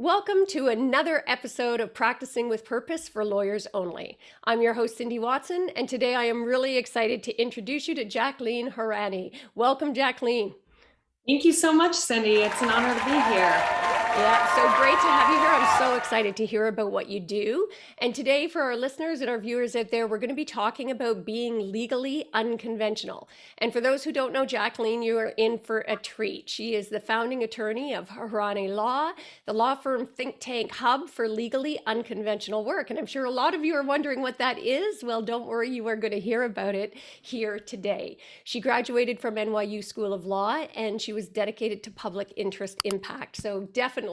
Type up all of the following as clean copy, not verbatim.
Welcome to another episode of Practicing with Purpose for Lawyers Only. I'm your host, Cindy Watson, and today I am really excited to introduce you to Jacqueline Horani. Welcome, Jacqueline. Thank you so much, Cindy. It's an honor to be here. Yeah, so great to have you here. I'm so excited to hear about what you do. And today, for our listeners and our viewers out there, we're going to be talking about being legally unconventional. And for those who don't know Jacqueline, you are in for a treat. She is the founding attorney of Horani Law, the law firm think tank hub for legally unconventional work. And I'm sure a lot of you are wondering what that is. Well, don't worry, you are going to hear about it here today. She graduated from NYU School of Law, and she was dedicated to public interest impact. So definitely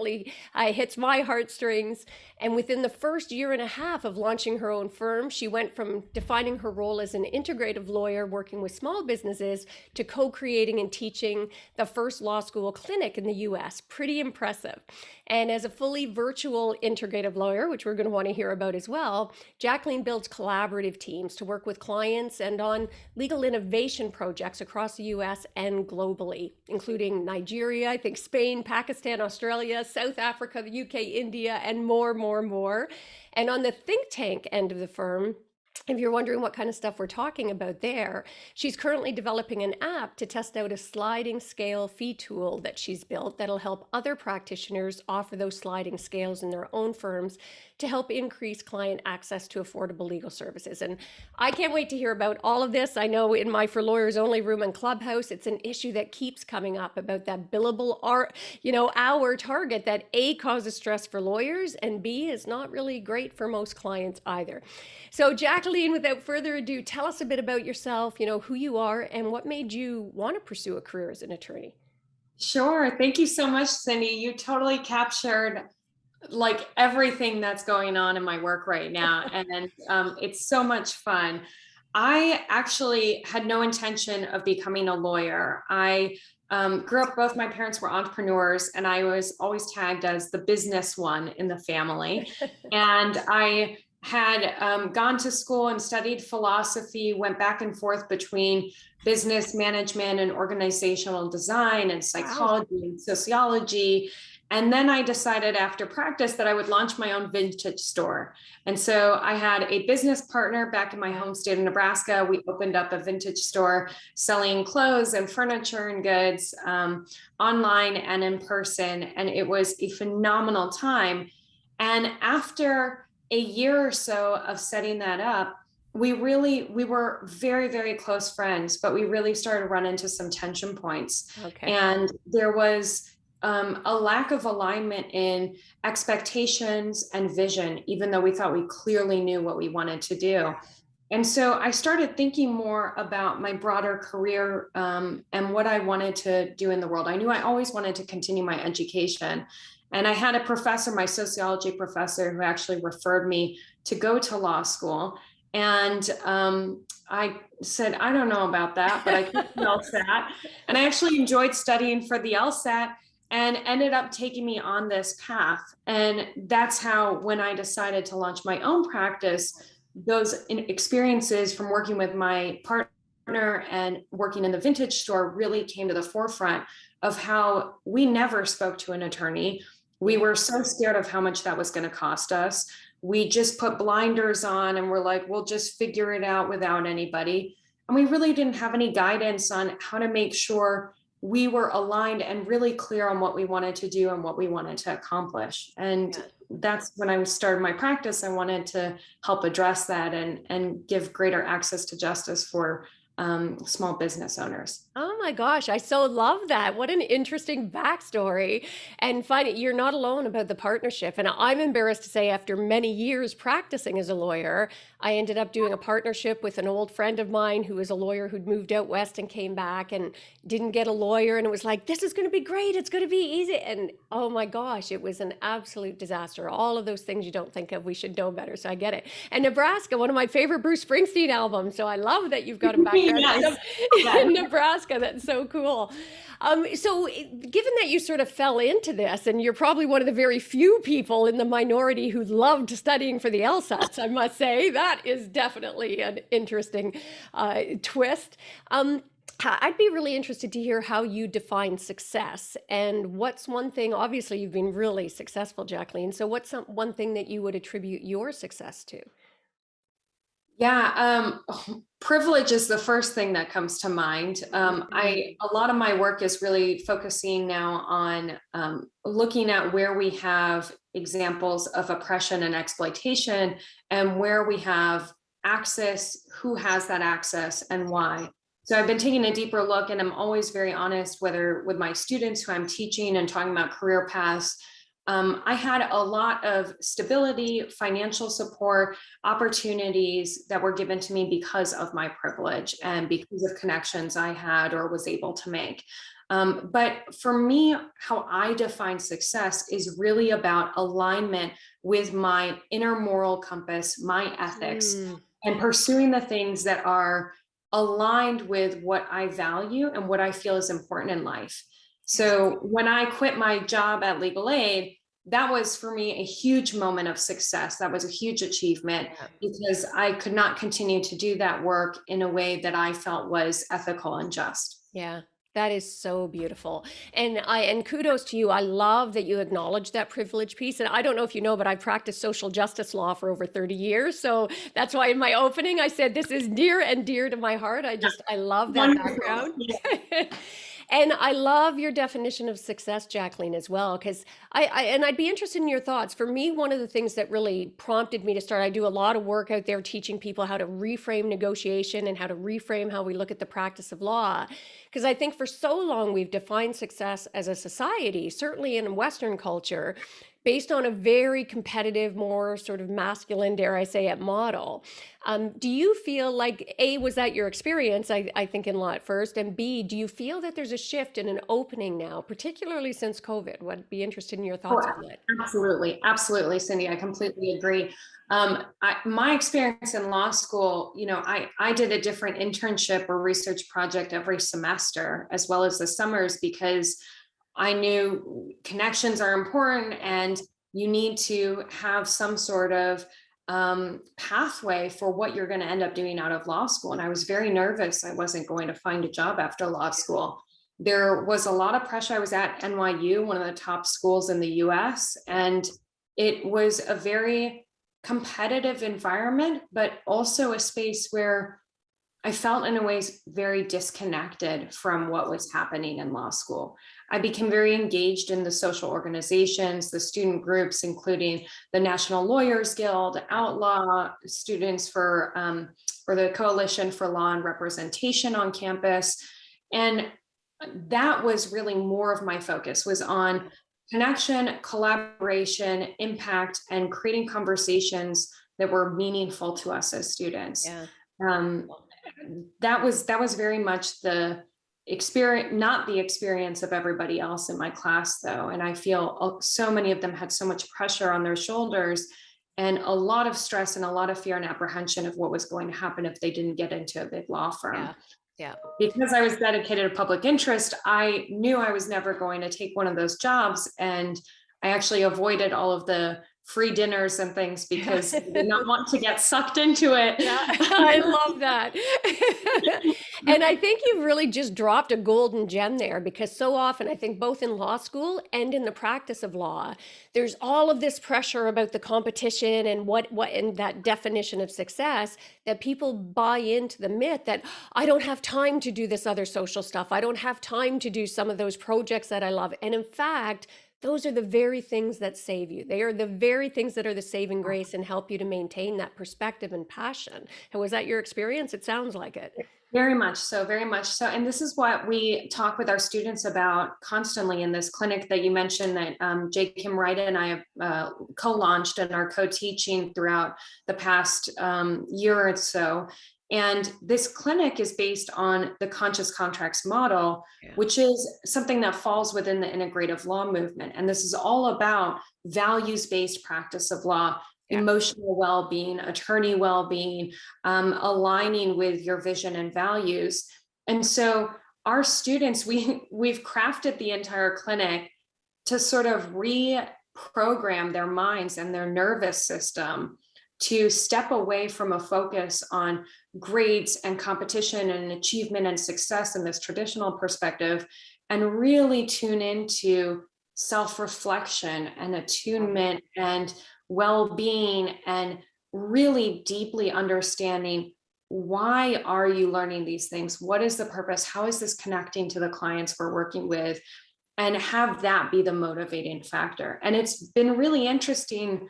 hits my heartstrings. And within the first year and a half of launching her own firm, she went from defining her role as an integrative lawyer working with small businesses to co-creating and teaching the first law school clinic in the US. Pretty impressive. And as a fully virtual integrative lawyer, which we're going to want to hear about as well, Jacqueline builds collaborative teams to work with clients and on legal innovation projects across the US and globally, including Nigeria, I think Spain, Pakistan, Australia, South Africa, the UK, India, and more. And on the think tank end of the firm, if you're wondering what kind of stuff we're talking about there, she's currently developing an app to test out a sliding scale fee tool that she's built that'll help other practitioners offer those sliding scales in their own firms to help increase client access to affordable legal services. And I can't wait to hear about all of this. I know in my For Lawyers Only room and Clubhouse, it's an issue that keeps coming up about that billable hour target that A, causes stress for lawyers, and B, is not really great for most clients either. So Jacqueline, without further ado, tell us a bit about yourself, who you are and what made you want to pursue a career as an attorney. Sure. Thank you so much, Cindy. You totally captured like everything that's going on in my work right now. And it's so much fun. I actually had no intention of becoming a lawyer. I grew up, both my parents were entrepreneurs, and I was always tagged as the business one in the family. And I had gone to school and studied philosophy, went back and forth between business management and organizational design and psychology and sociology. And then I decided after practice that I would launch my own vintage store. And so I had a business partner back in my home state of Nebraska. We opened up a vintage store selling clothes and furniture and goods online and in person. And it was a phenomenal time. And after a year or so of setting that up, we were very, very close friends, but we really started to run into some tension points. Okay. And there was a lack of alignment in expectations and vision, even though we thought we clearly knew what we wanted to do. And so I started thinking more about my broader career and what I wanted to do in the world. I knew I always wanted to continue my education. And I had a professor, my sociology professor, who actually referred me to go to law school. And I said, I don't know about that, but I took the LSAT. And I actually enjoyed studying for the LSAT and ended up taking me on this path. And that's how, when I decided to launch my own practice, those experiences from working with my partner and working in the vintage store really came to the forefront of how we never spoke to an attorney. We were so scared of how much that was going to cost us. We just put blinders on and we're like, we'll just figure it out without anybody. And we really didn't have any guidance on how to make sure we were aligned and really clear on what we wanted to do and what we wanted to accomplish. And that's when I started my practice. I wanted to help address that and give greater access to justice for small business owners. Oh my gosh, I so love that. What an interesting backstory. And you're not alone about the partnership. And I'm embarrassed to say, after many years practicing as a lawyer, I ended up doing a partnership with an old friend of mine who was a lawyer who'd moved out west and came back and didn't get a lawyer. And it was like, this is going to be great. It's going to be easy. And oh my gosh, it was an absolute disaster. All of those things you don't think of, we should know better. So I get it. And Nebraska, one of my favorite Bruce Springsteen albums. So I love that you've got a background in Nebraska. That's so cool. So given that you sort of fell into this, and you're probably one of the very few people in the minority who loved studying for the LSATs, I must say, that is definitely an interesting twist. I'd be really interested to hear how you define success and what's one thing, obviously, you've been really successful, Jacqueline. So, what's one thing that you would attribute your success to? Yeah, privilege is the first thing that comes to mind. A lot of my work is really focusing now on looking at where we have examples of oppression and exploitation, and where we have access, who has that access, and why. So I've been taking a deeper look, and I'm always very honest, whether with my students who I'm teaching and talking about career paths. I had a lot of stability, financial support, opportunities that were given to me because of my privilege and because of connections I had or was able to make. But for me, how I define success is really about alignment with my inner moral compass, my ethics, Mm, and pursuing the things that are aligned with what I value and what I feel is important in life. yes. So when I quit my job at Legal Aid, that was for me a huge moment of success. That was a huge achievement Yeah. because I could not continue to do that work in a way that I felt was ethical and just. Yeah, that is so beautiful. And kudos to you. I love that you acknowledge that privilege piece. And I don't know if you know, but I've practiced social justice law for over 30 years. So that's why in my opening I said this is near and dear to my heart. I love that Wonderful. background. Yeah. And I love your definition of success, Jacqueline, as well, because and I'd be interested in your thoughts. For me, one of the things that really prompted me to start, I do a lot of work out there teaching people how to reframe negotiation and how to reframe how we look at the practice of law. Because I think for so long we've defined success as a society, certainly in Western culture, based on a very competitive, more sort of masculine, dare I say it, model. Do you feel like, A, was that your experience, I think, in law at first? And B, do you feel that there's a shift and an opening now, particularly since COVID? Would be interested in your Oh, thoughts on that. absolutely. Absolutely, Cindy. I completely agree. My experience in law school, I did a different internship or research project every semester, as well as the summers, because I knew connections are important and you need to have some sort of pathway for what you're going to end up doing out of law school. And I was very nervous. I wasn't going to find a job after law school. There was a lot of pressure. I was at NYU, one of the top schools in the US, and it was a very competitive environment, but also a space where I felt in a ways very disconnected from what was happening in law school. I became very engaged in the social organizations, the student groups, including the National Lawyers Guild, Outlaw Students or the Coalition for Law and Representation on campus. And that was really more of my focus, was on connection, collaboration, impact, and creating conversations that were meaningful to us as students. Yeah. Um, that was very much the experience, not the experience of everybody else in my class, though. And I feel so many of them had so much pressure on their shoulders and a lot of stress and a lot of fear and apprehension of what was going to happen if they didn't get into a big law firm. Yeah. Yeah. Because I was dedicated to public interest, I knew I was never going to take one of those jobs. And I actually avoided all of the free dinners and things because I did not want to get sucked into it. Yeah, I love that. And I think you've really just dropped a golden gem there because so often, I think both in law school and in the practice of law, there's all of this pressure about the competition and what and that definition of success that people buy into the myth that I don't have time to do this other social stuff. I don't have time to do some of those projects that I love. And in fact, those are the very things that save you. They are the very things that are the saving grace and help you to maintain that perspective and passion. And was that your experience? It sounds like it. Very much so, very much so. And this is what we talk with our students about constantly in this clinic that you mentioned that Jacqueline Horani and I have co-launched and are co-teaching throughout the past year or so. And this clinic is based on the conscious contracts model, Yeah. which is something that falls within the integrative law movement. And this is all about values-based practice of law, Yeah. emotional well-being, attorney well-being, aligning with your vision and values. And so our students, we've crafted the entire clinic to sort of reprogram their minds and their nervous system to step away from a focus on grades and competition and achievement and success in this traditional perspective, and really tune into self-reflection and attunement and well-being, and really deeply understanding, why are you learning these things? What is the purpose? How is this connecting to the clients we're working with? And have that be the motivating factor. And it's been really interesting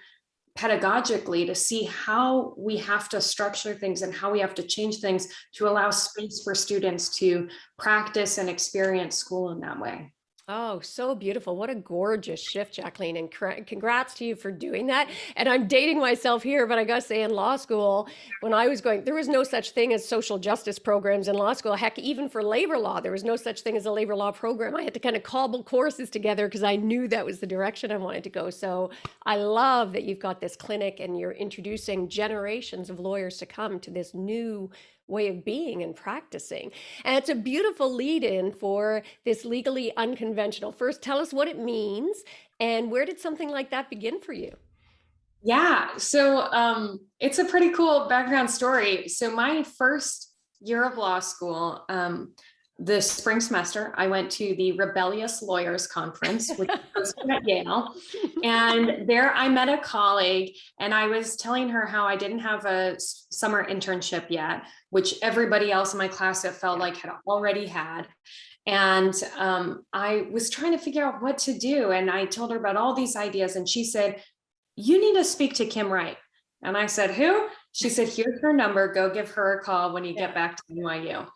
pedagogically to see how we have to structure things and how we have to change things to allow space for students to practice and experience school in that way. Oh, so beautiful. What a gorgeous shift, Jacqueline. And congrats to you for doing that. And I'm dating myself here, but I got to say, in law school, when I was going, there was no such thing as social justice programs in law school. Heck, even for labor law, there was no such thing as a labor law program. I had to kind of cobble courses together because I knew that was the direction I wanted to go. So I love that you've got this clinic and you're introducing generations of lawyers to come to this new way of being and practicing. And it's a beautiful lead in for this legally unconventional. First, tell us what it means and where did something like that begin for you? Yeah, so it's a pretty cool background story. So my first year of law school, the spring semester, I went to the Rebellious Lawyers Conference, which was at Yale. And there I met a colleague, and I was telling her how I didn't have a summer internship yet, which everybody else in my class, it felt like, had already had. And I was trying to figure out what to do. And I told her about all these ideas, and she said, "You need to speak to Kim Wright." And I said, "Who?" She said, "Here's her number. Go give her a call when you get back to NYU."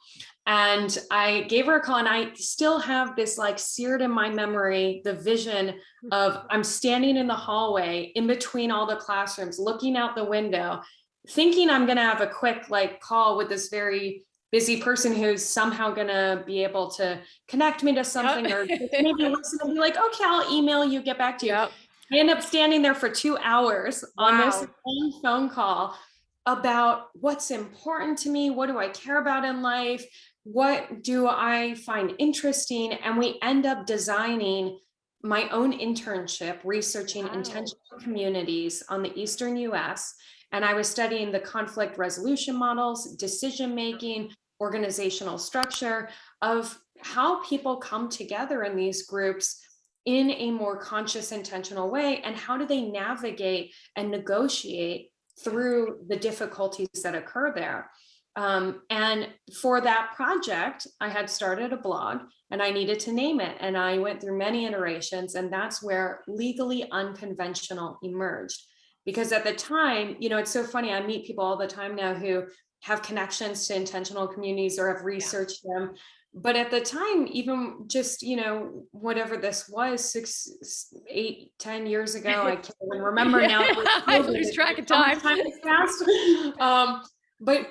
And I gave her a call, and I still have this like seared in my memory, the vision of I'm standing in the hallway in between all the classrooms, looking out the window, thinking I'm going to have a quick like call with this very busy person who's somehow going to be able to connect me to something, or maybe listen and be like, "Okay, I'll email you, get back to you." Yep. I end up standing there for 2 hours on this Wow. one phone call about what's important to me, what do I care about in life, what do I find interesting, and we end up designing my own internship researching Wow. intentional communities on the Eastern US. And I was studying the conflict resolution models, decision making, organizational structure of how people come together in these groups in a more conscious, intentional way, and how do they navigate and negotiate through the difficulties that occur there. And for that project, I had started a blog and I needed to name it. And I went through many iterations, and that's where Legally Unconventional emerged. Because at the time, it's so funny, I meet people all the time now who have connections to intentional communities or have Yeah. researched them. But at the time, even just, whatever this was, 6, 8, 10 years ago, I can't even remember Yeah. now. It was I COVID. lose track of How much time. time has passed? But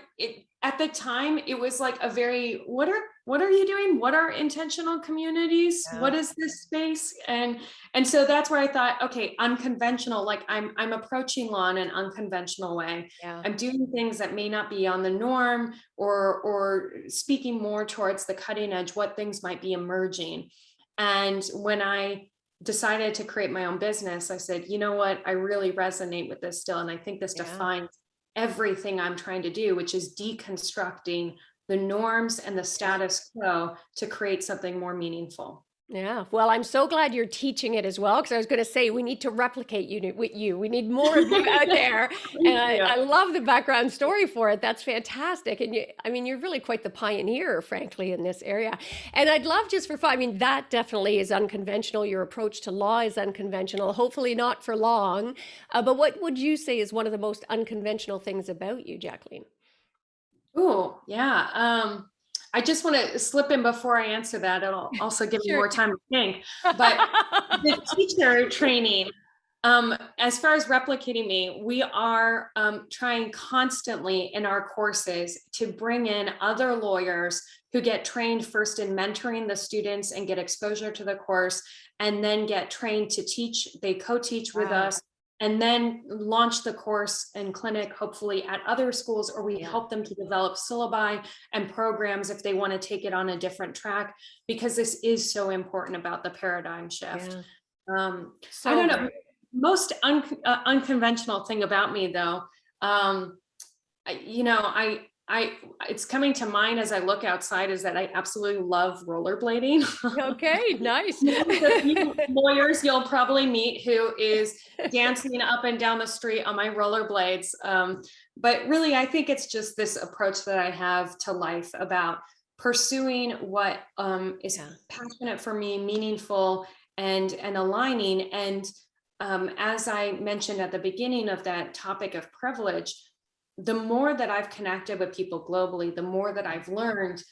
at the time, it was like a very, what are you doing? What are intentional communities? Yeah. What is this space? And so that's where I thought, okay, unconventional, like I'm approaching law in an unconventional way. Yeah. I'm doing things that may not be on the norm, or speaking more towards the cutting edge, what things might be emerging. And when I decided to create my own business, I said, you know what, I really resonate with this still. And I think this Yeah. defines everything I'm trying to do, which is deconstructing the norms and the status quo to create something more meaningful. Yeah. Well, I'm so glad you're teaching it as well, because I was going to say we need to replicate you with you. We need more of you out there. And Yeah. I love the background story for it. That's fantastic. And you're really quite the pioneer, frankly, in this area. And I'd love just for fun, that definitely is unconventional. Your approach to law is unconventional, hopefully not for long. But what would you say is one of the most unconventional things about you, Jacqueline? Ooh, yeah. I just want to slip in before I answer that. It'll also give me Sure. more time to think. But the teacher training, as far as replicating me, we are trying constantly in our courses to bring in other lawyers who get trained first in mentoring the students and get exposure to the course, and then get trained to teach. They co-teach with Wow. us, and then launch the course and clinic, hopefully at other schools, or we Yeah. help them to develop syllabi and programs if they want to take it on a different track, because this is so important about the paradigm shift. Yeah. I So don't know. great. Most unconventional thing about me, though, Um, I it's coming to mind as I look outside is that I absolutely love rollerblading. Okay, nice. There's a few lawyers you'll probably meet who is dancing up and down the street on my rollerblades. But really, I think it's just this approach that I have to life about pursuing what is Yeah. passionate for me, meaningful, and aligning. And as I mentioned at the beginning of that topic of privilege, the more that I've connected with people globally, the more that I've learned,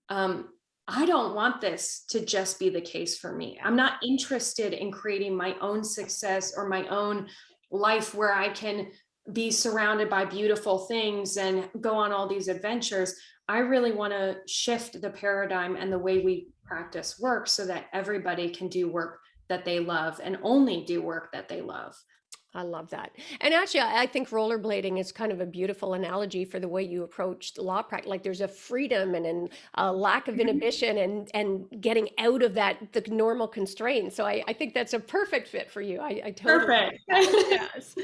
um, I don't want this to just be the case for me. I'm not interested in creating my own success or my own life where I can be surrounded by beautiful things and go on all these adventures. I really want to shift the paradigm and the way we practice work so that everybody can do work that they love and only do work that they love. I love that. And actually, I think rollerblading is kind of a beautiful analogy for the way you approach the law practice. Like there's a freedom and a lack of Mhm. inhibition and getting out of that the normal constraints. So I think that's a perfect fit for you. I totally Perfect. get that. Yes.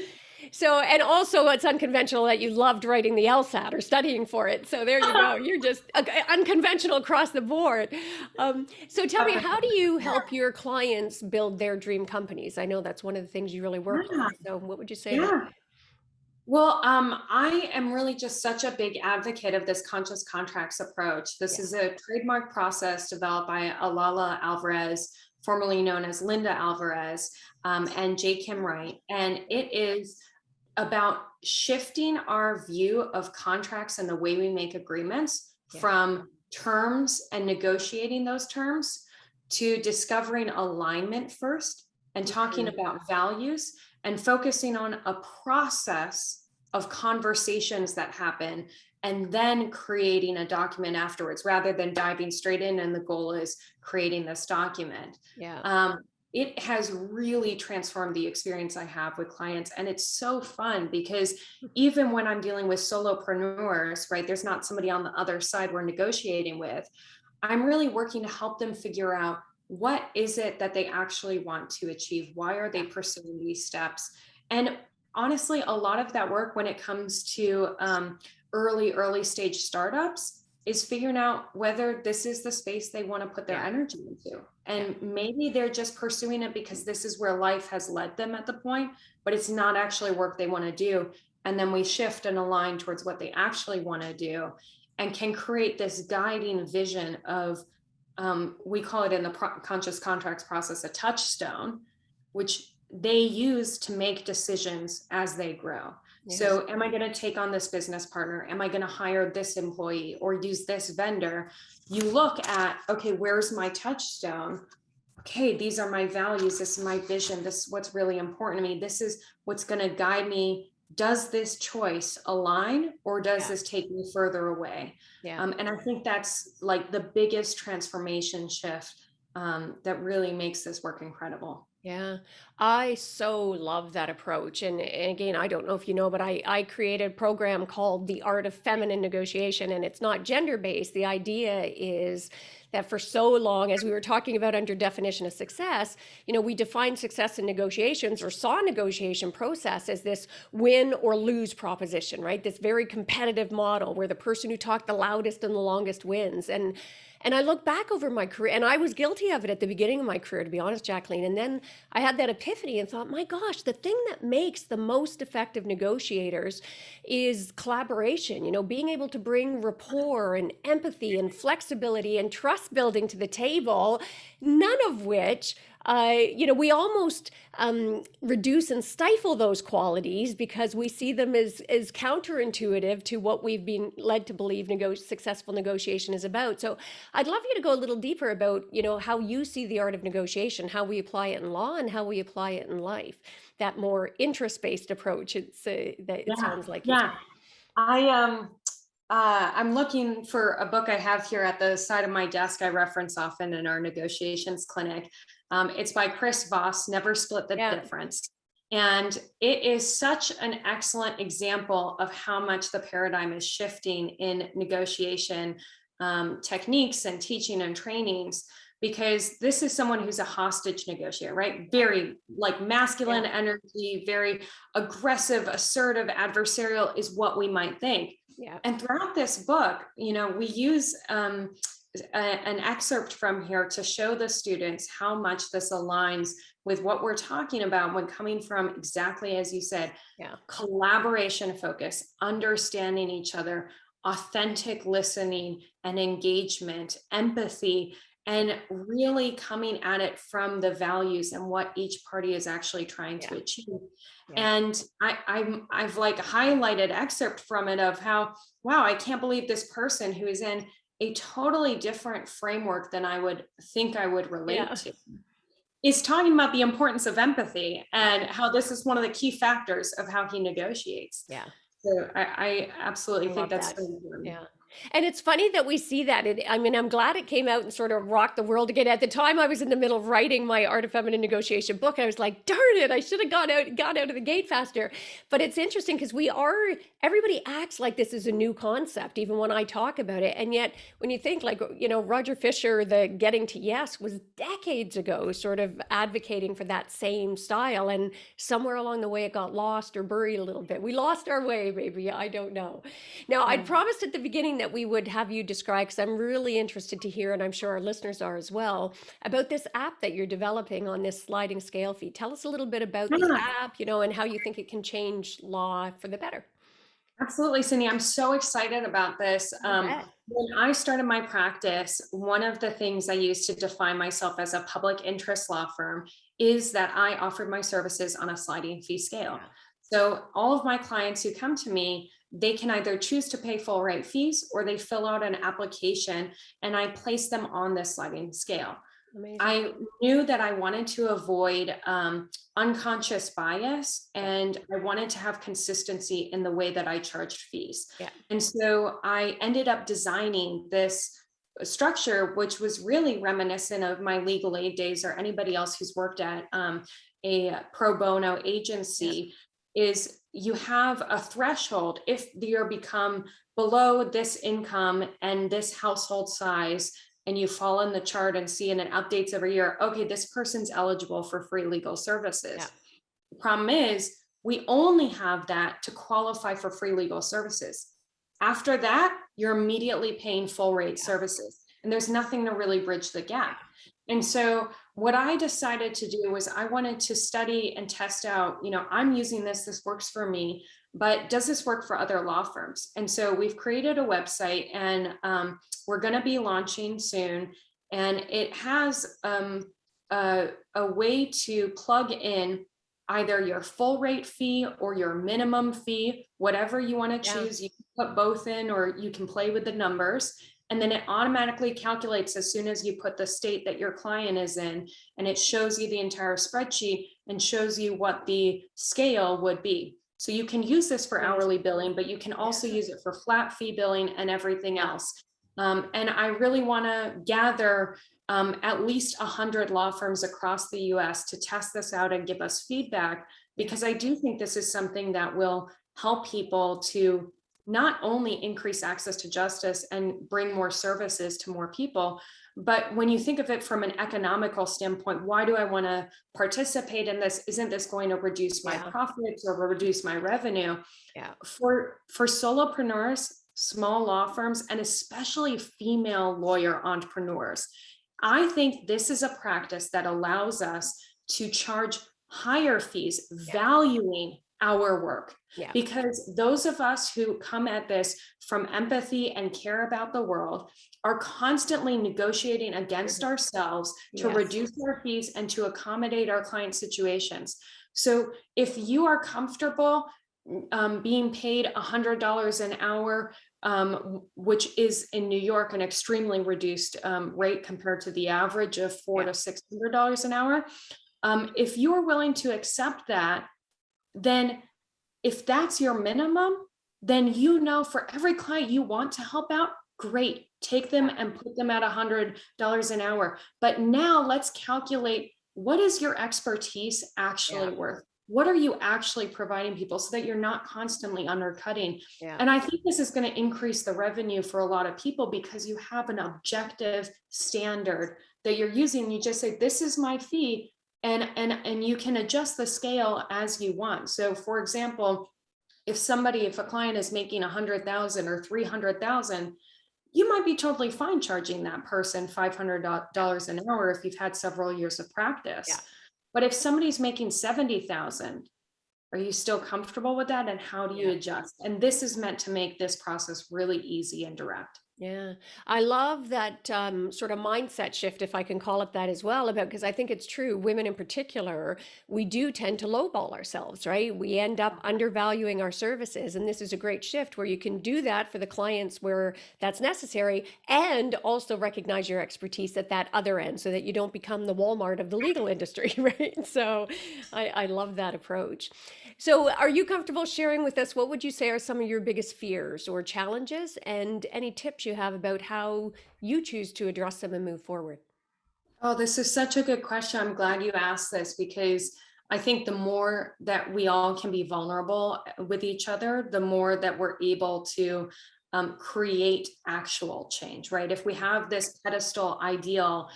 So, and also it's unconventional that you loved writing the LSAT or studying for it. So there you go. You're just unconventional across the board. So tell me, how do you help your clients build their dream companies? I know that's one of the things you really work Yeah, on. So what would you say about yeah. Well, I am really just such a big advocate of this conscious contracts approach. This Yeah. is a trademark process developed by Alala Alvarez, formerly known as Linda Alvarez, and J. Kim Wright. And it is about shifting our view of contracts and the way we make agreements Yeah. from terms and negotiating those terms to discovering alignment first and talking Mhm. about values and focusing on a process of conversations that happen and then creating a document afterwards rather than diving straight in and the goal is creating this document. Yeah. um, it has really transformed the experience I have with clients. And it's so fun because even when I'm dealing with solopreneurs, right, there's not somebody on the other side we're negotiating with. I'm really working to help them figure out what is it that they actually want to achieve? Why are they pursuing these steps? And honestly, a lot of that work when it comes to early stage startups is figuring out whether this is the space they want to put their Yeah. energy into. Yeah. And maybe they're just pursuing it because this is where life has led them at the point, but it's not actually work they want to do. And then we shift and align towards what they actually want to do and can create this guiding vision of we call it in the conscious contracts process a touchstone, which they use to make decisions as they grow. Yes. So, am I going to take on this business partner? Am I going to hire this employee or use this vendor? You look at, okay, where's my touchstone? Okay, these are my values. This is my vision. This is what's really important to me. This is what's going to guide me. Does this choice align or does Yeah. this take me further away? Yeah. And I think that's like the biggest transformation shift that really makes this work incredible. Yeah, I so love that approach. And again, I don't know if you know, but I created a program called The Art of Feminine Negotiation, and it's not gender based. The idea is that for so long, as we were talking about under definition of success, we define success in negotiations or saw negotiation process as this win or lose proposition, right? This very competitive model where the person who talked the loudest and the longest wins. And I look back over my career, and I was guilty of it at the beginning of my career, to be honest, Jacqueline. And then I had that epiphany and thought, my gosh, the thing that makes the most effective negotiators is collaboration, being able to bring rapport and empathy and flexibility and trust building to the table, none of which we almost reduce and stifle those qualities because we see them as counterintuitive to what we've been led to believe successful negotiation is about. So I'd love you to go a little deeper about, how you see the art of negotiation, how we apply it in law and how we apply it in life. That more interest-based approach, it Yeah, sounds like you yeah. take. I'm looking for a book I have here at the side of my desk. I reference often in our negotiations clinic. It's by Chris Voss, Never Split the Yeah, Difference. And it is such an excellent example of how much the paradigm is shifting in negotiation techniques and teaching and trainings. because this is someone who's a hostage negotiator, right? Very like masculine energy, very aggressive, assertive, adversarial is what we might think. Yeah. And throughout this book, we use an excerpt from here to show the students how much this aligns with what we're talking about when coming from, exactly as you said, collaboration focus, understanding each other, authentic listening and engagement, empathy, and really coming at it from the values and what each party is actually trying to achieve. And I've like highlighted excerpt from it of how, wow, I can't believe this person who is in a totally different framework than I would think I would relate to is talking about the importance of empathy and how this is one of the key factors of how he negotiates. So I absolutely think that's so important. And it's funny that we see that. I mean, I'm glad it came out and sort of rocked the world again. At the time, I was in the middle of writing my Art of Feminine Negotiation book, and I was like, darn it, I should have got out of the gate faster. But it's interesting because everybody acts like this is a new concept, even when I talk about it. And yet, when you think like, Roger Fisher, the getting to yes was decades ago, sort of advocating for that same style. And somewhere along the way, it got lost or buried a little bit. We lost our way, maybe. I don't know. Now, I'd promised at the beginning that we would have you describe, because I'm really interested to hear, and I'm sure our listeners are as well, about this app that you're developing on this sliding scale fee. Tell us a little bit about the app, and how you think it can change law for the better. Absolutely, Cindy. I'm so excited about this. When I started my practice, one of the things I used to define myself as a public interest law firm is that I offered my services on a sliding fee scale. So all of my clients who come to me, they can either choose to pay full rate fees or they fill out an application and I place them on this sliding scale. Amazing. I knew that I wanted to avoid unconscious bias and I wanted to have consistency in the way that I charged fees. And so I ended up designing this structure, which was really reminiscent of my legal aid days or anybody else who's worked at a pro bono agency. Is you have a threshold. If you're become below this income and this household size, and you fall in the chart and see, and it updates every year, okay, this person's eligible for free legal services. The problem is we only have that to qualify for free legal services. After that, you're immediately paying full rate services, and there's nothing to really bridge the gap. And so what I decided to do was I wanted to study and test out, I'm using this works for me, but does this work for other law firms? And so we've created a website and we're going to be launching soon. And it has a way to plug in either your full rate fee or your minimum fee, whatever you want to choose. You can put both in or you can play with the numbers. And then it automatically calculates as soon as you put the state that your client is in, and it shows you the entire spreadsheet and shows you what the scale would be. So you can use this for hourly billing, but you can also use it for flat fee billing and everything else. And I really want to gather at least 100 law firms across the US to test this out and give us feedback, because I do think this is something that will help people to not only increase access to justice and bring more services to more people, but when you think of it from an economical standpoint, why do I want to participate in this? Isn't this going to reduce my profits or reduce my revenue? For solopreneurs, small law firms, and especially female lawyer entrepreneurs, I think this is a practice that allows us to charge higher fees, valuing our work. Because those of us who come at this from empathy and care about the world are constantly negotiating against ourselves to reduce our fees and to accommodate our client situations. So if you are comfortable being paid $100 an hour, which is in New York an extremely reduced rate compared to the average of $400 to $600 an hour, if you are willing to accept that, then if that's your minimum, then for every client you want to help out, great, take them and put them at $100 an hour. But now let's calculate, what is your expertise actually worth? What are you actually providing people so that you're not constantly undercutting? And I think this is going to increase the revenue for a lot of people because you have an objective standard that you're using, you just say, this is my fee. And you can adjust the scale as you want. So for example, if a client is making 100,000 or 300,000, you might be totally fine charging that person $500 an hour if you've had several years of Yeah. practice. But if somebody's making 70,000, are you still comfortable with that? And how do you Yeah. adjust? And this is meant to make this process really easy and direct. Yeah, I love that sort of mindset shift, if I can call it that as well, about because I think it's true. Women in particular, we do tend to lowball ourselves, right? We end up undervaluing our services. And this is a great shift where you can do that for the clients where that's necessary and also recognize your expertise at that other end so that you don't become the Walmart of the legal industry, right? So I love that approach. So, are you comfortable sharing with us what would you say are some of your biggest fears or challenges and any tips you have about how you choose to address them and move forward? Oh, this is such a good question. I'm glad you asked this because I think the more that we all can be vulnerable with each other, the more that we're able to create actual change, right? If we have this pedestal ideal,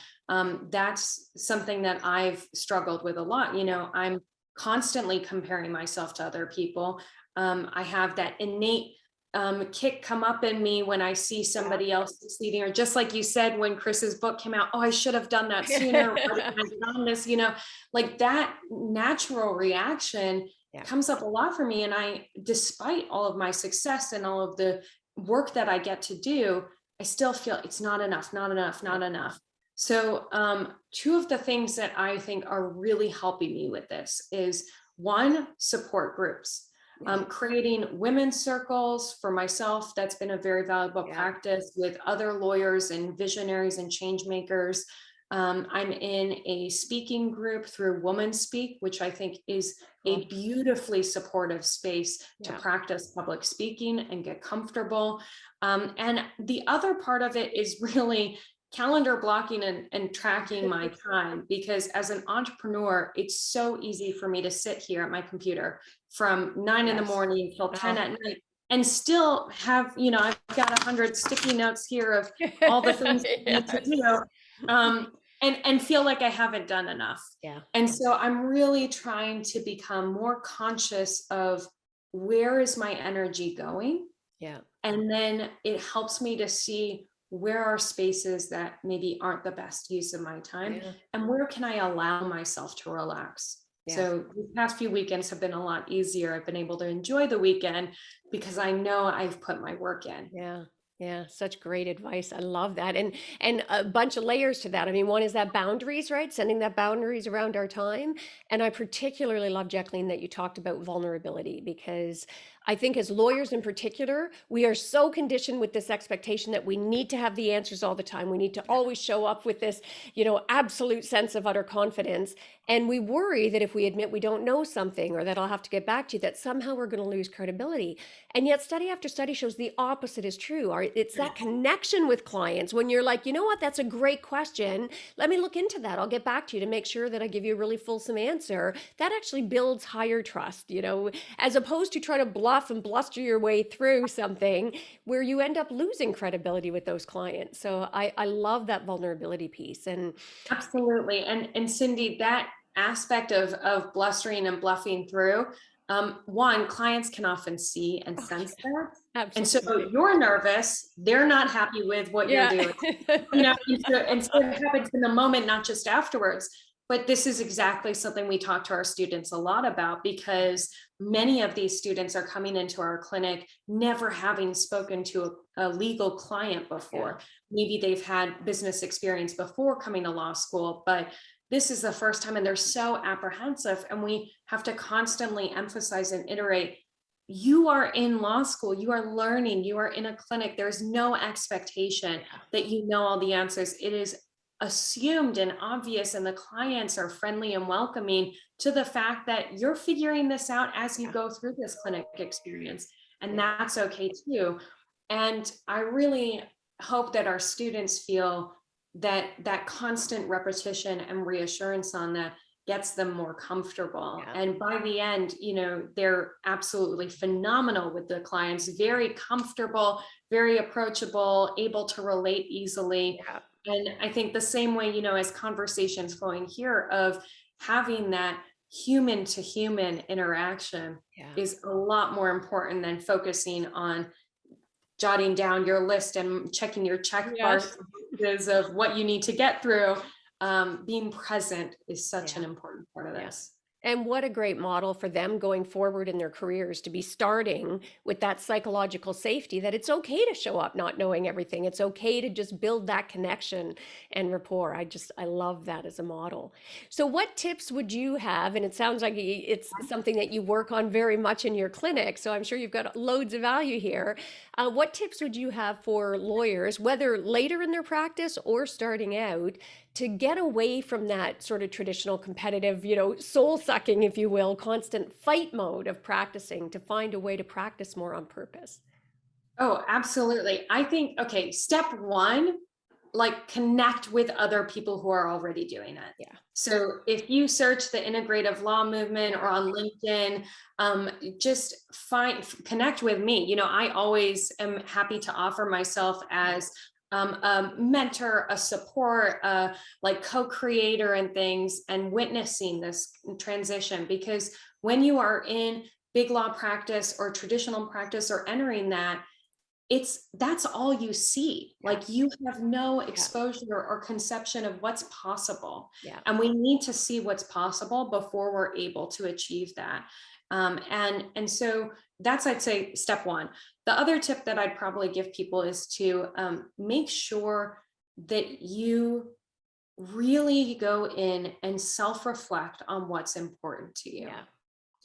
that's something that I've struggled with a lot. I'm constantly comparing myself to other people. I have that innate kick come up in me when I see somebody else succeeding, or just like you said, when Chris's book came out, oh, I should have done that sooner. Why didn't I get on this? Like that natural reaction Yeah. comes up a lot for me. And despite all of my success and all of the work that I get to do, I still feel it's not enough, not enough, not enough. So, two of the things that I think are really helping me with this is one, support groups. Yeah. Creating women's circles for myself, that's been a very valuable Yeah. practice with other lawyers and visionaries and change makers. I'm in a speaking group through Woman Speak, which I think is Cool. a beautifully supportive space to Yeah. practice public speaking and get comfortable. And the other part of it is really calendar blocking and tracking my time, because as an entrepreneur, it's so easy for me to sit here at my computer from 9 in the Yes. morning till 10 Oh. at night and still have, I've got 100 sticky notes here of all the things I need to Yes. do, and feel like I haven't done enough. Yeah. And so I'm really trying to become more conscious of where is my energy going? Yeah. And then it helps me to see where are spaces that maybe aren't the best use of my time, Yeah. and where can I allow myself to relax. Yeah. So the past few weekends have been a lot easier. I've been able to enjoy the weekend because I know I've put my work in. Yeah. Yeah, such great advice. I love that. And a bunch of layers to that. I mean, one is that boundaries, right? Sending that boundaries around our time. And I particularly love, Jacqueline, that you talked about vulnerability because I think as lawyers in particular, we are so conditioned with this expectation that we need to have the answers all the time. We need to always show up with this, absolute sense of utter confidence. And we worry that if we admit we don't know something or that I'll have to get back to you, that somehow we're going to lose credibility. And yet, study after study shows the opposite is true. It's that connection with clients when you're like, you know what, that's a great question. Let me look into that. I'll get back to you to make sure that I give you a really fulsome answer. That actually builds higher trust, as opposed to try to bluff and bluster your way through something where you end up losing credibility with those clients. So I love that vulnerability piece. And Absolutely. And Cindy, that aspect of blustering and bluffing through, one, clients can often see and oh, sense that. And so absolutely. you're nervous, they're not happy with what you're Yeah. doing. And so it happens in the moment, not just afterwards. But this is exactly something we talk to our students a lot about, because many of these students are coming into our clinic never having spoken to a legal client Yeah. before. Maybe they've had business experience before coming to law school, but this is the first time and they're so apprehensive. And we have to constantly emphasize and iterate, you are in law school, you are learning, you are in a clinic. There's no expectation that you know all the answers. It is assumed and obvious, and the clients are friendly and welcoming to the fact that you're figuring this out as you Yeah. go through this clinic experience. And Yeah. that's okay too. And I really hope that our students feel that constant repetition and reassurance on that gets them more comfortable. Yeah. And by the end, they're absolutely phenomenal with the clients, very comfortable, very approachable, able to relate easily. Yeah. And I think the same way, as conversations flowing here of having that human to human interaction Yeah. is a lot more important than focusing on jotting down your list and checking your check Yes. boxes of what you need to get through. Being present is such Yeah. an important part of Yeah. this. And what a great model for them going forward in their careers to be starting with that psychological safety that it's okay to show up not knowing everything. It's okay to just build that connection and rapport. I love that as a model. So what tips would you have? And it sounds like it's something that you work on very much in your clinic. So I'm sure you've got loads of value here. What tips would you have for lawyers, whether later in their practice or starting out, to get away from that sort of traditional competitive, soul sucking, if you will, constant fight mode of practicing to find a way to practice more on purpose? Oh, absolutely. I think, okay, step one, like connect with other people who are already doing it. Yeah. So if you search the integrative law movement or on LinkedIn, just connect with me. I always am happy to offer myself as a mentor, a support, like co-creator and things, and witnessing this transition. Because when you are in big law practice or traditional practice or entering that, that's all you see. Yeah. Like you have no Yeah. exposure or conception of what's possible. Yeah. And we need to see what's possible before we're able to achieve that. And so that's, I'd say, step one. The other tip that I'd probably give people is to make sure that you really go in and self-reflect on what's important to you. Yeah.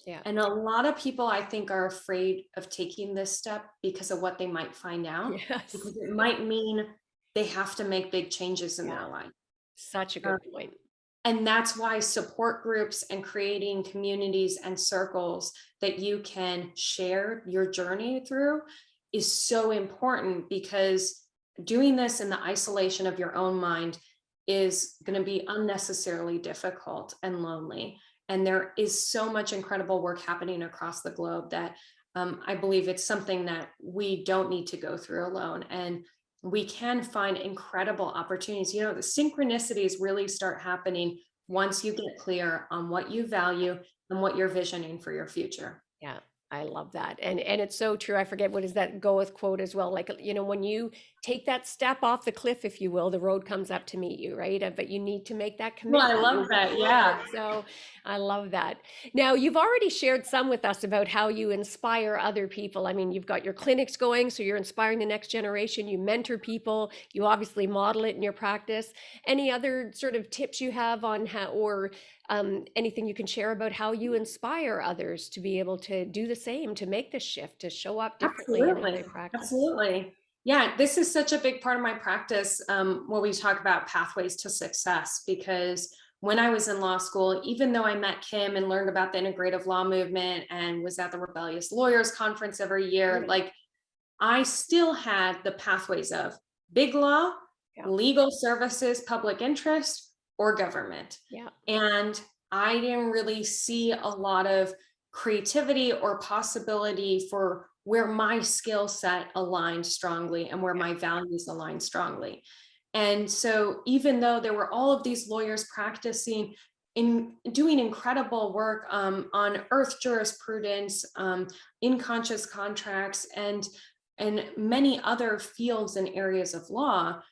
Yeah. And a lot of people, I think, are afraid of taking this step because of what they might find out, Yes. because it might mean they have to make big changes in Yeah. their life. Such a Um, good point. and that's why support groups and creating communities and circles that you can share your journey through is so important, because doing this in the isolation of your own mind is going to be unnecessarily difficult and lonely. And there is so much incredible work happening across the globe that I believe it's something that we don't need to go through alone. And we can find incredible opportunities. The synchronicities really start happening once you get clear on what you value and what you're visioning for your future. Yeah, I love that. And it's so true. I forget what is that Goeth quote as well. Like, when you take that step off the cliff, if you will, the road comes up to meet you, right? But you need to make that Well, I commitment love moving that. forward. Yeah. So I love that. Now, you've already shared some with us about how you inspire other people. I mean, you've got your clinics going, so you're inspiring the next generation. You mentor people. You obviously model it in your practice. Any other sort of tips you have on how, or anything you can share about how you inspire others to be able to do the same, to make the shift, to show up differently in how they Absolutely. practice? Absolutely. Yeah, this is such a big part of my practice when we talk about pathways to success, because when I was in law school, even though I met Kim and learned about the integrative law movement and was at the Rebellious Lawyers Conference every year, Yeah. like I still had the pathways of big law, Yeah. legal services, public interest, or government. Yeah. And I didn't really see a lot of creativity or possibility for where my skill set aligned strongly and where my values aligned strongly. And so, even though there were all of these lawyers practicing in doing incredible work on earth jurisprudence, in conscious contracts, and many other fields and areas of law,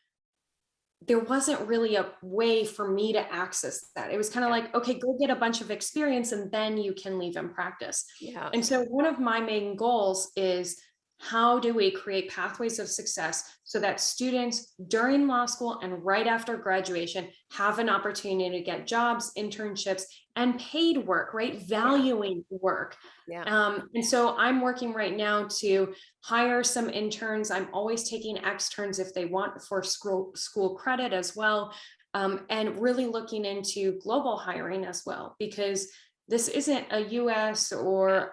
there wasn't really a way for me to access that. It was kind of Yeah. like, okay, go get a bunch of experience and then you can leave and practice. Yeah. And so one of my main goals is, how do we create pathways of success so that students during law school and right after graduation have an opportunity to get jobs, internships, and paid work, right? Valuing work. Yeah. And so I'm working right now to hire some interns. I'm always taking externs if they want for school credit as well. And really looking into global hiring as well, because this isn't a US or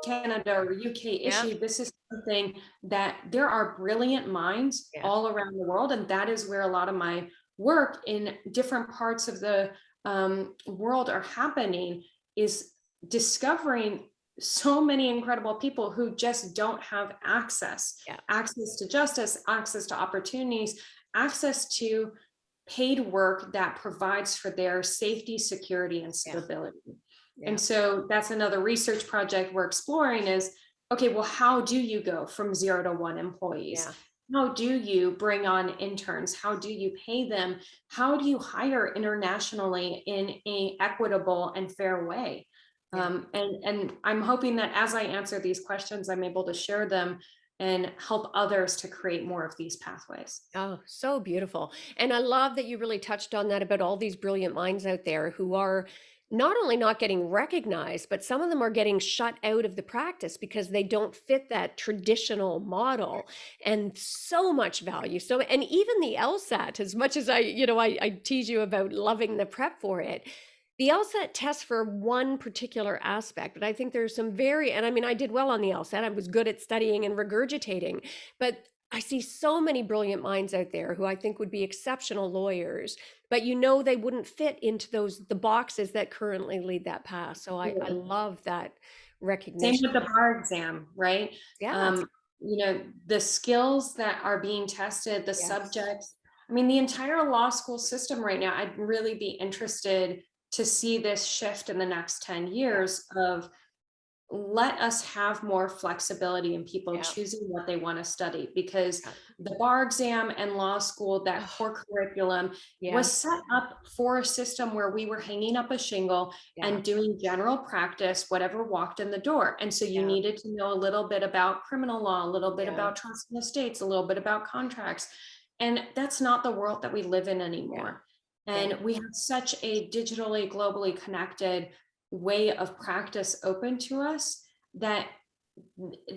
Canada or UK Yeah. issue. This is something that there are brilliant minds Yeah. all around the world. And that is where a lot of my work in different parts of the world are happening, is discovering so many incredible people who just don't have access Yeah. to justice, access to opportunities. access to paid work that provides for their safety, security, and Yeah. stability. Yeah. And so that's another research project we're exploring is, okay, well, how do you go from 0 to 1 employees? Yeah. How do you bring on interns? How do you pay them? How do you hire internationally in a equitable and fair way? Yeah. And I'm hoping that as I answer these questions, I'm able to share them and help others to create more of these pathways. Oh, so beautiful. And I love that you really touched on that about all these brilliant minds out there who are not only not getting recognized, but some of them are getting shut out of the practice because they don't fit that traditional model, and so much value. So, and even the LSAT, as much as I tease you about loving the prep for it, the LSAT tests for one particular aspect, but I think there's some and I mean, I did well on the LSAT. I was good at studying and regurgitating, but I see so many brilliant minds out there who I think would be exceptional lawyers, but they wouldn't fit into the boxes that currently lead that path. So I love that Same recognition. with the bar exam, right? Yes. Um, the skills that are being tested, the Yes. subjects. I mean, the entire law school system right now, I'd really be interested to see this shift in the next 10 Yeah. years of let us have more flexibility in people Yeah. choosing what they want to study, because Yeah. the bar exam and law school, that Oh, core curriculum was yeah. set up for a system where we were hanging up a shingle Yeah. and doing general practice, whatever walked in the door. And so you Yeah. needed to know a little bit about criminal law, a little bit Yeah. about trust and estates, a little bit about contracts. And that's not the world that we live in Yeah. anymore. Yeah. And we have such a digitally, globally connected way of practice open to us that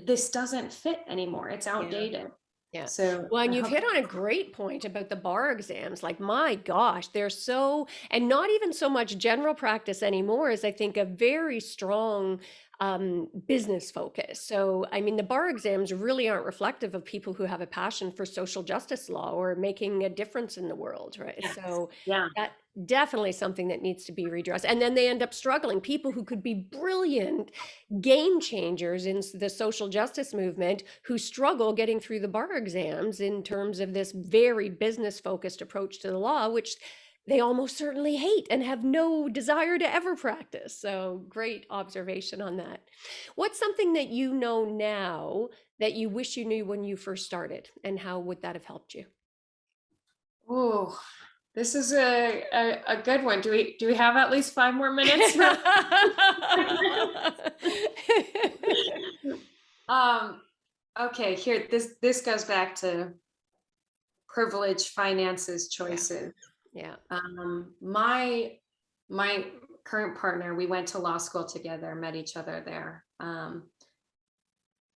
this doesn't fit anymore. It's Yeah. outdated. Yeah. So Well, I and you've hope. hit on a great point about the bar exams. Like, my gosh, they're so, and not even so much general practice anymore, as I think a very strong business focus. So, I mean, the bar exams really aren't reflective of people who have a passion for social justice law or making a difference in the world, right? Yes. So, Yeah. that definitely something that needs to be redressed. And then they end up struggling. People who could be brilliant game changers in the social justice movement who struggle getting through the bar exams in terms of this very business focused approach to the law, which they almost certainly hate and have no desire to ever practice. So, great observation on that. What's something that you know now that you wish you knew when you first started, and how would that have helped you? Oh, this is a good one. Do we have at least 5 more minutes? um, okay, here, this goes back to privilege, finances, Yeah, choices. yeah, My current partner, we went to law school together, met each other there.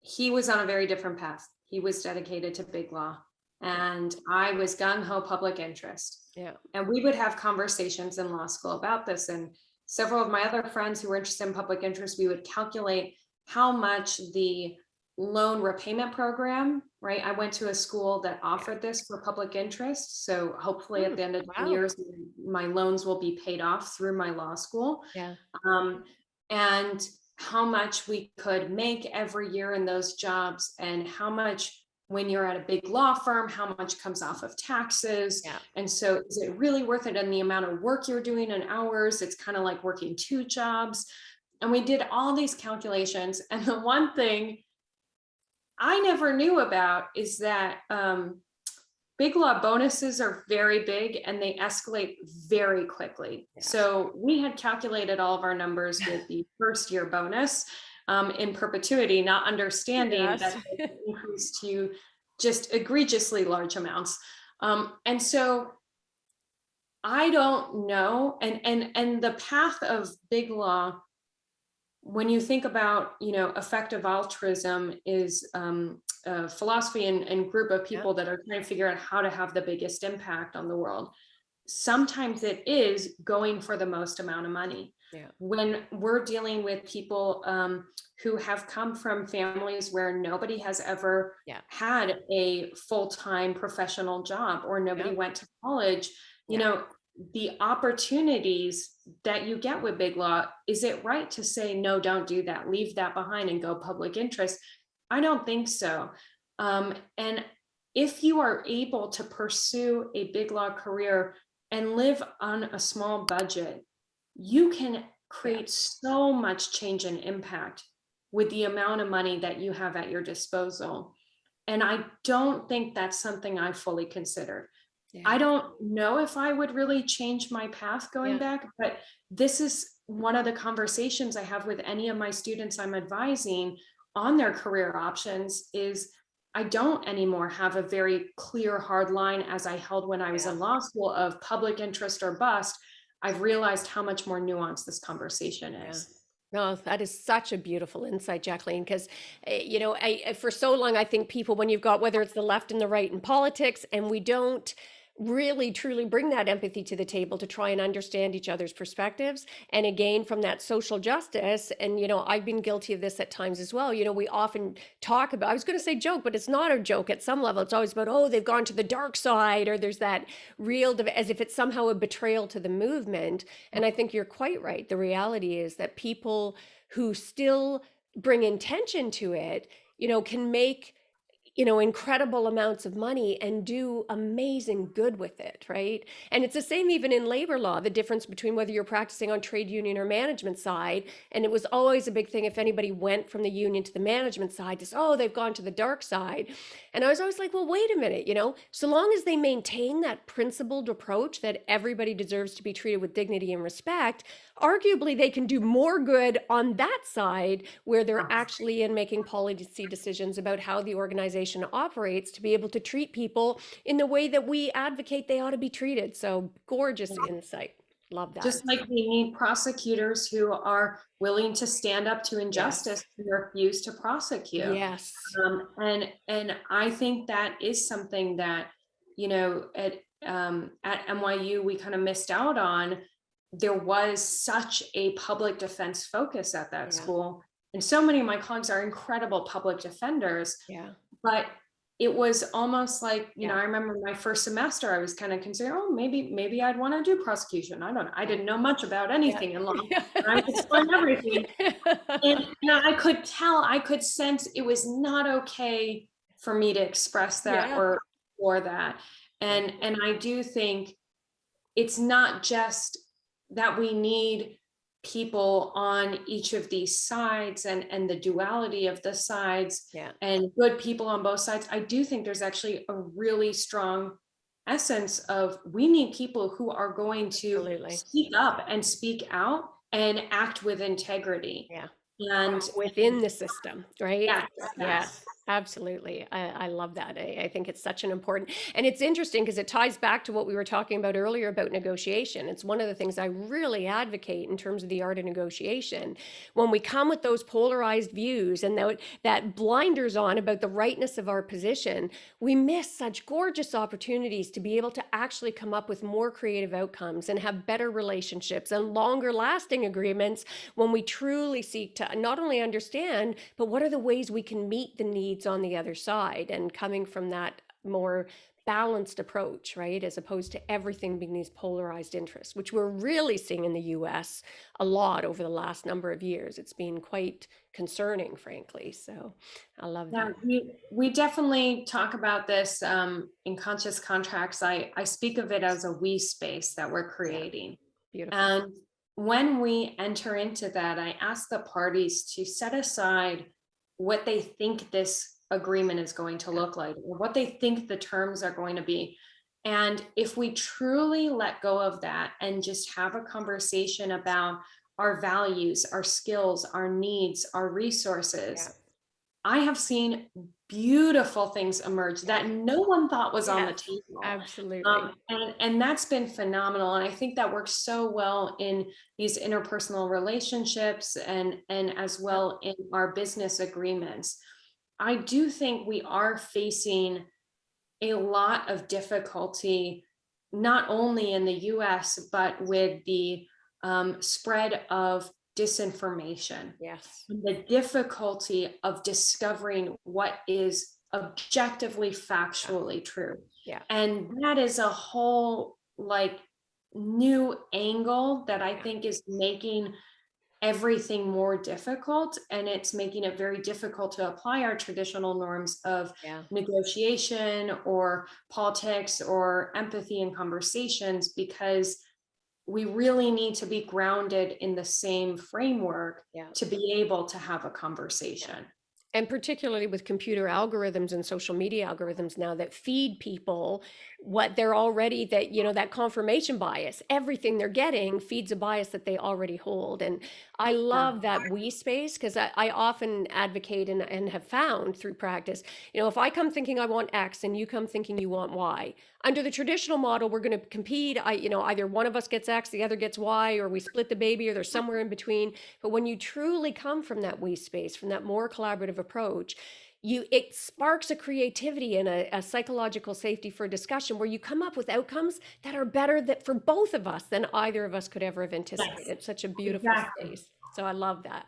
He was on a very different path. He was dedicated to big law, yeah, and I was gung ho public interest. yeah, And we would have conversations in law school about this. And several of my other friends who were interested in public interest, we would calculate how much the loan repayment program, right? I went to a school that yeah. offered this for public interest. So hopefully at Hmm, the end of 10 wow. years, my loans will be paid off through my law school. Yeah, Um, and how much we could make every year in those jobs, and how much when you're at a big law firm, how much comes off of taxes. yeah, And so is it really worth it? And the amount of work you're doing in hours, it's kind of like working 2 jobs. And we did all these calculations. And the one thing I never knew about is that big law bonuses are very big and they escalate very quickly. yes. So we had calculated all of our numbers with the first year bonus in perpetuity, not understanding Yes. that it increased to just egregiously large amounts. And so I don't know. And the path of big law, when you think about, effective altruism, is a philosophy and group of Yeah, people that are trying to figure out how to have the biggest impact on the world. Sometimes it is going for the most amount of money. yeah, When we're dealing with people who have come from families where nobody has ever yeah, had a full-time professional job, or nobody yeah, went to college, you yeah. know, the opportunities that you get with big law, is it right to say, no, don't do that, leave that behind and go public interest? I don't think so. And if you are able to pursue a big law career and live on a small budget, you can Yeah. create so much change and impact with the amount of money that you have at your disposal. And I don't think that's something I fully considered. Yeah. I don't know if I would really change my path going Yeah. back, but this is one of the conversations I have with any of my students I'm advising on their career options is I don't anymore have a very clear hard line as I held when I was Yeah. in law school of public interest or bust. I've realized how much more nuanced this conversation Yeah. is. No, that is such a beautiful insight, Jacqueline, because, for so long, I think people, when you've got, whether it's the left and the right in politics, and we don't really truly bring that empathy to the table to try and understand each other's perspectives. And again, from that social justice, and, I've been guilty of this at times as well. We often talk about, I was going to say joke, but it's not a joke at some level. It's always about, oh, they've gone to the dark side, or there's that as if it's somehow a betrayal to the movement. And I think you're quite right. The reality is that people who still bring intention to it, can make incredible amounts of money and do amazing good with it, right? And it's the same even in labor law, the difference between whether you're practicing on trade union or management side. And it was always a big thing if anybody went from the union to the management side, just, oh, they've gone to the dark side. And I was always like, well, wait a minute, so long as they maintain that principled approach that everybody deserves to be treated with dignity and respect, arguably they can do more good on that side where they're actually in making policy decisions about how the organization operates to be able to treat people in the way that we advocate they ought to be treated. So gorgeous insight. Love that. Just like we need prosecutors who are willing to stand up to injustice Yes. and refuse to prosecute. Yes. And I think that is something that, at NYU we kind of missed out on. There was such a public defense focus at that Yeah. school, and so many of my colleagues are incredible public defenders. Yeah. But it was almost like, Yeah. I remember my first semester, I was kind of considering, oh, maybe I'd want to do prosecution. I don't know. I didn't know much about Yeah. anything in law. Yeah. And I was exploring everything. And I could tell, I could sense it was not okay for me to express that Yeah. or that. And I do think it's not just that we need people on each of these sides and the duality of the sides Yeah. and good people on both sides. I do think there's actually a really strong essence of we need people who are going to Absolutely. speak up and speak out and act with integrity. Yeah. And Within the system, right? yes, Yes, absolutely. I love that. I think it's such an important, and it's interesting because it ties back to what we were talking about earlier about negotiation. It's one of the things I really advocate in terms of the art of negotiation. When we come with those polarized views and that blinders on about the rightness of our position, we miss such gorgeous opportunities to be able to actually come up with more creative outcomes and have better relationships and longer lasting agreements when we truly seek to not only understand, but what are the ways we can meet the needs on the other side, and coming from that more balanced approach, right? As opposed to everything being these polarized interests, which we're really seeing in the US a lot over the last number of years. It's been quite concerning, frankly. So I love yeah, that. we definitely talk about this in conscious contracts. I speak of it as a we space that we're Yeah, creating. beautiful. And when we enter into that, I ask the parties to set aside what they think this agreement is going to look like, or what they think the terms are going to be. And if we truly let go of that and just have a conversation about our values, our skills, our needs, our Yeah, resources, I have seen beautiful things emerge that no one thought was on the yes, table. absolutely. And that's been phenomenal. And I think that works so well in these interpersonal relationships and as Yep. well in our business agreements. I do think we are facing a lot of difficulty, not only in the US, but with the spread of disinformation Yes. and the difficulty of discovering what is objectively Yeah. factually true. Yeah. And that is a whole like new angle that I Yeah. think is making everything more difficult, and it's making it very difficult to apply our traditional norms of Yeah. negotiation or politics or empathy in conversations, because we really need to be grounded in the same framework Yeah. to be able to have a Yeah. conversation. And particularly with computer algorithms and social media algorithms now that feed people what they're already, that, that confirmation bias, everything they're getting feeds a bias that they already hold. And I Yeah. love that we space, because I often advocate and have found through practice, if I come thinking I want X and you come thinking you want Y, under the traditional model, we're going to compete. Either one of us gets X, the other gets Y, or we split the baby, or there's somewhere in between. But when you truly come from that we space, from that more collaborative approach, it sparks a creativity and a psychological safety for discussion, where you come up with outcomes that are better that for both of us than either of us could ever have anticipated. Yes, It's such a beautiful exactly. space. So I love that.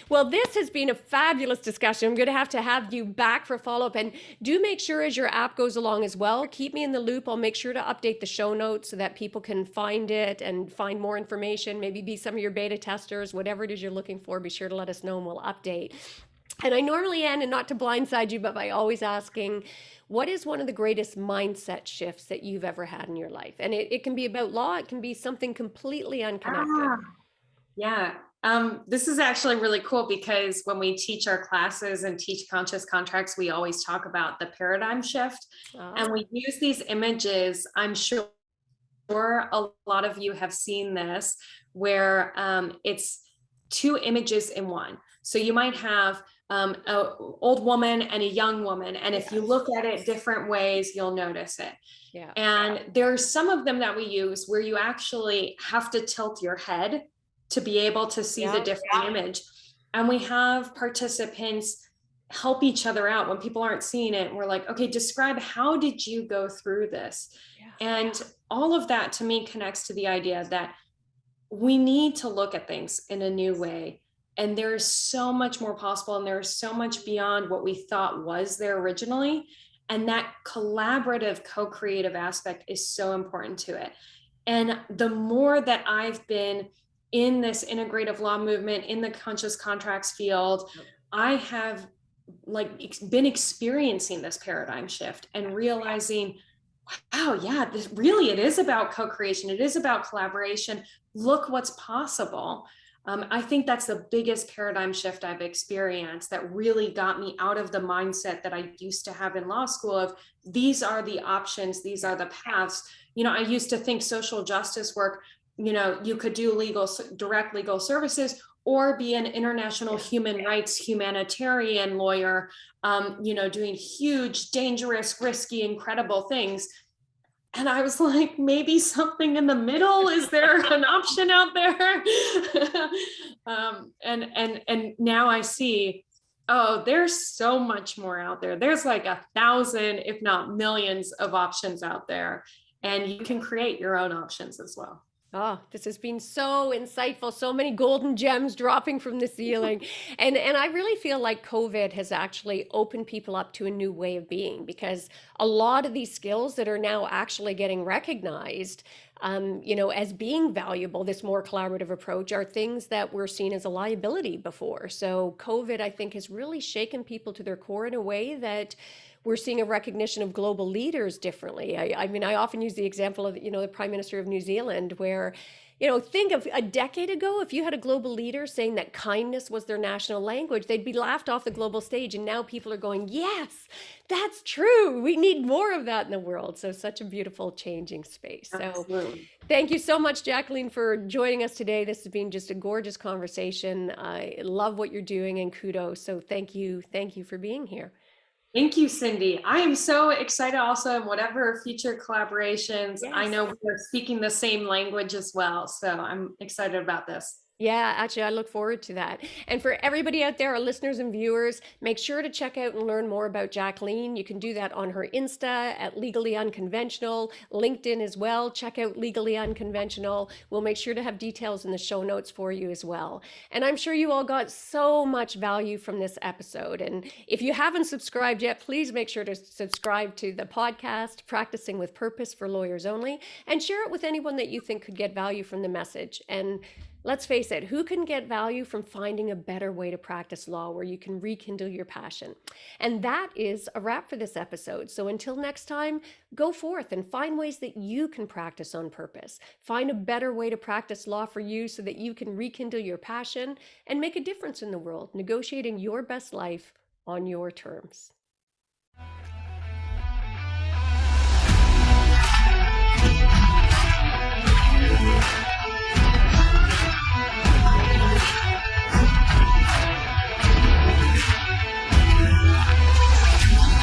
Well, this has been a fabulous discussion. I'm going to have you back for follow-up, and do make sure as your app goes along as well, keep me in the loop. I'll make sure to update the show notes so that people can find it and find more information, maybe be some of your beta testers, whatever it is you're looking for. Be sure to let us know and we'll update. And I normally end, and not to blindside you, but by always asking, what is one of the greatest mindset shifts that you've ever had in your life? And it can be about law, it can be something completely unconnected. Ah, yeah. This is actually really cool, because when we teach our classes and teach conscious contracts, we always talk about the paradigm shift. And Ah, we use these images. I'm sure a lot of you have seen this, where it's two images in one. So you might have an old woman and a young woman. And if you yes. look at it different ways, you'll notice it. Yeah. And there's some of them that we use where you actually have to tilt your head to be able to see the Yeah. different image. And we have participants help each other out when people aren't seeing it. We're like, okay, describe, how did you go through this? Yeah. And all of that to me connects to the idea that we need to look at things in a new way. And there's so much more possible, and there's so much beyond what we thought was there originally. And that collaborative, co-creative aspect is so important to it. And the more that I've been in this integrative law movement, in the conscious contracts field, I have been experiencing this paradigm shift and realizing, wow, yeah, this really, it is about co-creation. It is about collaboration. Look what's possible. I think that's the biggest paradigm shift I've experienced, that really got me out of the mindset that I used to have in law school of, these are the options, these are the paths. I used to think social justice work, you could do direct legal services, or be an international human rights humanitarian lawyer, doing huge, dangerous, risky, incredible things. And I was like, maybe something in the middle. Is there an option out there? And now I see, oh, there's so much more out there. There's like 1,000, if not millions, of options out there, and you can create your own options as well. Oh, this has been so insightful. So many golden gems dropping from the ceiling. And I really feel like COVID has actually opened people up to a new way of being, because a lot of these skills that are now actually getting recognized, as being valuable, this more collaborative approach, are things that were seen as a liability before. So COVID, I think, has really shaken people to their core in a way that we're seeing a recognition of global leaders differently. I mean, I often use the example of, the Prime Minister of New Zealand, where, think of a decade ago, if you had a global leader saying that kindness was their national language, they'd be laughed off the global stage. And now people are going, yes, that's true. We need more of that in the world. So such a beautiful changing space. So Absolutely. thank you so much, Jacqueline, for joining us today. This has been just a gorgeous conversation. I love what you're doing, and kudos. So thank you. Thank you for being here. Thank you, Cindy. I am so excited also in whatever future collaborations. I Yes. know we're speaking the same language as well, so I'm excited about this. Yeah, actually, I look forward to that. And for everybody out there, our listeners and viewers, make sure to check out and learn more about Jacqueline. You can do that on her Insta at Legally Unconventional, LinkedIn as well. Check out Legally Unconventional. We'll make sure to have details in the show notes for you as well. And I'm sure you all got so much value from this episode. And if you haven't subscribed yet, please make sure to subscribe to the podcast, Practicing with Purpose for Lawyers Only, and share it with anyone that you think could get value from the message. And Let's face it, who can get value from finding a better way to practice law where you can rekindle your passion? And that is a wrap for this episode. So until next time, go forth and find ways that you can practice on purpose. Find a better way to practice law for you so that you can rekindle your passion and make a difference in the world, negotiating your best life on your terms.